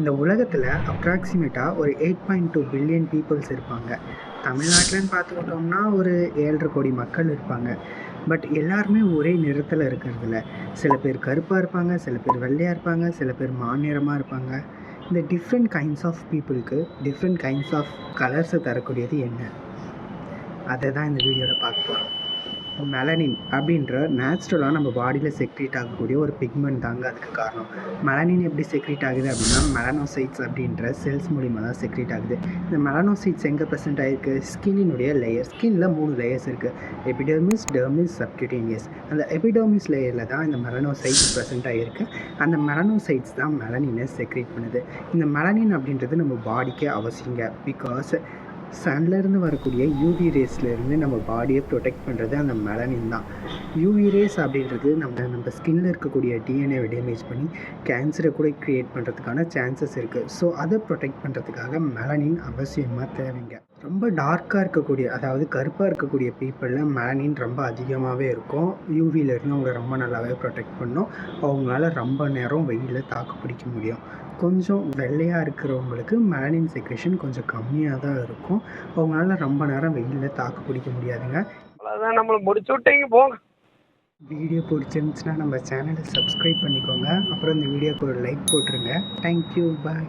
இந்த உலகத்தில் அப்ராக்சிமேட்டாக ஒரு 8.2 பில்லியன் பீப்புள்ஸ் இருப்பாங்க. தமிழ்நாட்டில்னு பார்த்துக்கிட்டோம்னா ஒரு 7.5 கோடி மக்கள் இருப்பாங்க. பட் எல்லாருமே ஒரே நிறத்தில் இருக்கிறதில்ல. சில பேர் கருப்பாக இருப்பாங்க, சில பேர் வெள்ளையாக இருப்பாங்க, சில பேர் மாநிறமாக இருப்பாங்க. இந்த டிஃப்ரெண்ட் கைண்ட்ஸ் ஆஃப் பீப்புளுக்கு டிஃப்ரெண்ட் கைண்ட்ஸ் ஆஃப் கலர்ஸை தரக்கூடியது என்ன? அதை தான் இந்த வீடியோவில் பார்க்க போகிறோம். மெலனின் அப்படின்ற நேச்சுரலாக நம்ம பாடியில் செக்ரேட் ஆகக்கூடிய ஒரு பிக்மெண்ட் தாங்க அதுக்கு காரணம். மெலனின் எப்படி செக்ரேட் ஆகுது அப்படின்னா மெலனோசைட்ஸ் அப்படின்ற செல்ஸ் மூலிமா தான் செக்ரேட் ஆகுது. இந்த மெலனோசைட்ஸ் எங்கே ப்ரெசென்ட் ஆகிருக்கு? ஸ்கின்னினுடைய லேயர். ஸ்கின்னில் 3 லேயர்ஸ் இருக்குது: எபிடெர்மிஸ், டெர்மிஸ், சப்கியூட்டேனியஸ். அந்த எபிடெர்மிஸ் லேயரில் தான் இந்த மெலனோசைட்ஸ் ப்ரெசென்ட் ஆகிருக்கு. அந்த மெலனோசைட்ஸ் தான் மெலனினை செக்ரேட் பண்ணுது. இந்த மெலனின் அப்படின்றது நம்ம பாடிக்கே அவசியங்க. பிகாஸ் சன்லேருந்து வரக்கூடிய யூவி ரேஸ்லேருந்து நம்ம பாடியை ப்ரொடெக்ட் பண்ணுறது அந்த மெலனின் தான். யூவி ரேஸ் அப்படின்றது நம்ம ஸ்கின்னில் இருக்கக்கூடிய டிஎன்ஏவை டேமேஜ் பண்ணி கேன்சரை கூட க்ரியேட் பண்ணுறதுக்கான சான்சஸ் இருக்குது. ஸோ அதை ப்ரொடெக்ட் பண்ணுறதுக்காக மெலனின் அவசியமாக தேவைங்க. ரொம்ப டார்க்காக இருக்கக்கூடிய, அதாவது கருப்பாக இருக்கக்கூடிய பீப்புளில் மெலனின் ரொம்ப அதிகமாகவே இருக்கும். யூவிலேருந்து அவங்களை ரொம்ப நல்லாவே ப்ரொடெக்ட் பண்ணும். அவங்களால ரொம்ப நேரம் வெயிலில் தாக்கு பிடிக்க முடியும். கொஞ்சம் வெள்ளையாக இருக்கிறவங்களுக்கு மெலனின் செக்ரேஷன் கொஞ்சம் கம்மியாக தான் இருக்கும். அவங்களால ரொம்ப நேரம் வெயிலில் தாக்கு பிடிக்க முடியாதுங்க. அவ்வளோதான், நம்மளை முடிச்சு விட்டீங்க போங்க. வீடியோ பிடிச்சிருந்துச்சுன்னா நம்ம சேனலை சப்ஸ்கிரைப் பண்ணிக்கோங்க. அப்புறம் இந்த வீடியோக்கு ஒரு லைக் போட்டுருங்க. தேங்க்யூ, பாய்.